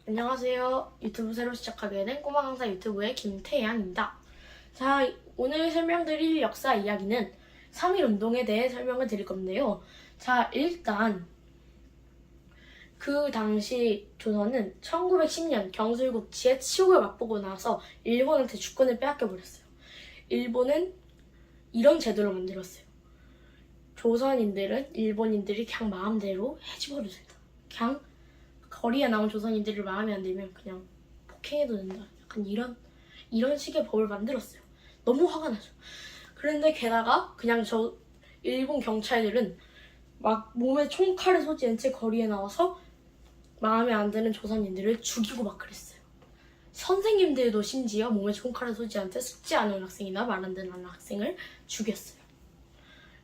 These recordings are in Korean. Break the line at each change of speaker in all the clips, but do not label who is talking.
안녕하세요. 유튜브 새로 시작하게 된 꼬마 강사 유튜브의 김태양입니다. 자, 오늘 설명드릴 역사 이야기는 3.1운동에 대해 설명을 드릴 건데요. 자, 일단 그 당시 조선은 1910년 경술국지의 치욕을 맛보고 나서 일본한테 주권을 빼앗겨버렸어요. 일본은 이런 제도를 만들었어요. 조선인들은 일본인들이 그냥 마음대로 해집어도 된다. 그냥 거리에 나온 조선인들을 마음에 안 들면 그냥 폭행해도 된다. 약간 이런 식의 법을 만들었어요. 너무 화가 나죠. 그런데 게다가 그냥 일본 경찰들은 막 몸에 총칼을 쏘지않은 채 거리에 나와서 마음에 안 드는 조선인들을 죽이고 막 그랬어요. 선생님들도 심지어 몸에 총칼을 쏘지않은 채 숙제 안 온 학생이나 말 안 듣는 학생을 죽였어요.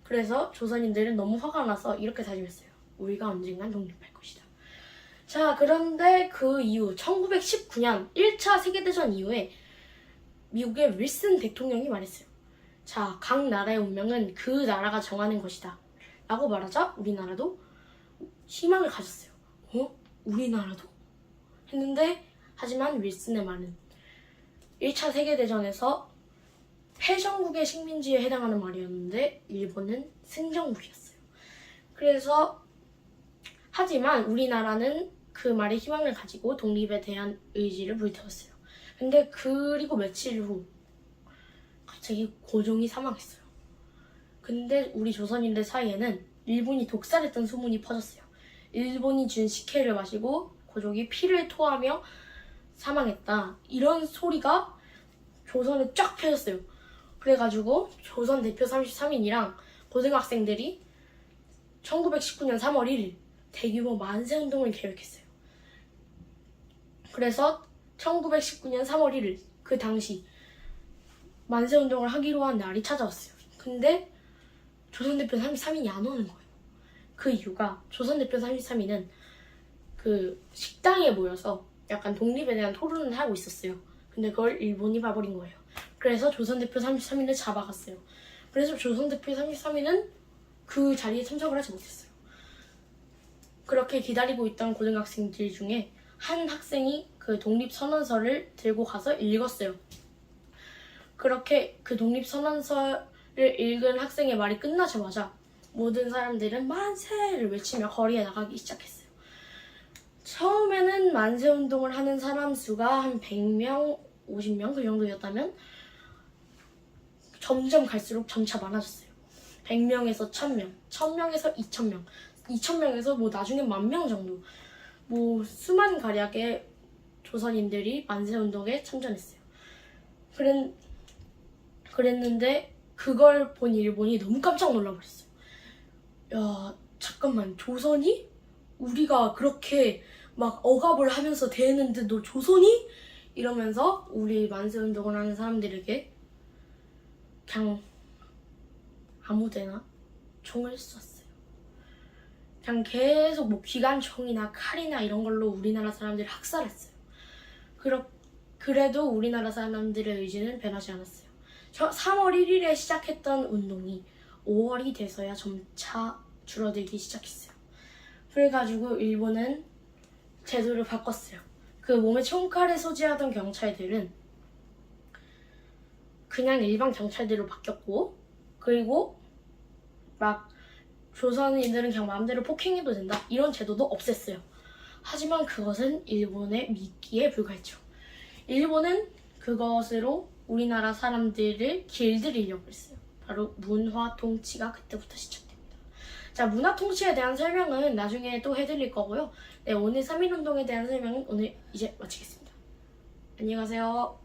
그래서 조선인들은 너무 화가 나서 이렇게 다짐했어요. 우리가 언젠간 독립할 것이다. 자, 그런데 그 이후 1919년 1차 세계대전 이후에 미국의 윌슨 대통령이 말했어요. 자, 각 나라의 운명은 그 나라가 정하는 것이다 라고 말하자 우리나라도 희망을 가졌어요. 우리나라도? 했는데 하지만 윌슨의 말은 1차 세계대전에서 패전국의 식민지에 해당하는 말이었는데 일본은 승전국이었어요. 그래서 하지만 우리나라는 그 말에 희망을 가지고 독립에 대한 의지를 불태웠어요. 근데 그리고 며칠 후 갑자기 고종이 사망했어요. 근데 우리 조선인들 사이에는 일본이 독살했던 소문이 퍼졌어요. 일본이 준 식혜를 마시고 고종이 피를 토하며 사망했다. 이런 소리가 조선에 쫙 펴졌어요. 그래가지고 조선 대표 33인이랑 고등학생들이 1919년 3월 1일 대규모 만세운동을 계획했어요. 그래서 1919년 3월 1일 그 당시 만세운동을 하기로 한 날이 찾아왔어요. 근데 조선대표 33인이 안 오는 거예요. 그 이유가 조선대표 33인은 그 식당에 모여서 약간 독립에 대한 토론을 하고 있었어요. 근데 그걸 일본이 봐버린 거예요. 그래서 조선대표 33인을 잡아갔어요. 그래서 조선대표 33인은 그 자리에 참석을 하지 못했어요. 그렇게 기다리고 있던 고등학생들 중에 한 학생이 그 독립선언서를 들고 가서 읽었어요. 그렇게 그 독립선언서를 읽은 학생의 말이 끝나자마자 모든 사람들은 만세를 외치며 거리에 나가기 시작했어요. 처음에는 만세운동을 하는 사람 수가 한 100명, 50명 그 정도였다면 점점 갈수록 점차 많아졌어요. 100명에서 1000명, 1000명에서 2000명, 2000명에서 뭐 나중에 10,000명 정도 뭐 수만 가량의 조선인들이 만세운동에 참전했어요. 그랬는데 그걸 본 일본이 너무 깜짝 놀라버렸어요. 야, 잠깐만, 조선이? 우리가 그렇게 막 억압을 하면서 대했는데 너 조선이? 이러면서 우리 만세운동을 하는 사람들에게 그냥 아무데나 총을 쐈어요. 그냥 계속 뭐 기관총이나 칼이나 이런 걸로 우리나라 사람들을 학살했어요. 그래도 우리나라 사람들의 의지는 변하지 않았어요. 3월 1일에 시작했던 운동이 5월이 돼서야 점차 줄어들기 시작했어요. 그래가지고 일본은 제도를 바꿨어요. 그 몸에 총칼에 소지하던 경찰들은 그냥 일반 경찰들로 바뀌었고, 그리고 막 조선인들은 그냥 마음대로 폭행해도 된다 이런 제도도 없앴어요. 하지만 그것은 일본의 미끼에 불과했죠. 일본은 그것으로 우리나라 사람들을 길들이려고 했어요. 바로 문화 통치가 그때부터 시작됩니다. 자, 문화 통치에 대한 설명은 나중에 또 해드릴 거고요. 네, 오늘 3.1운동에 대한 설명은 오늘 이제 마치겠습니다. 안녕히 가세요.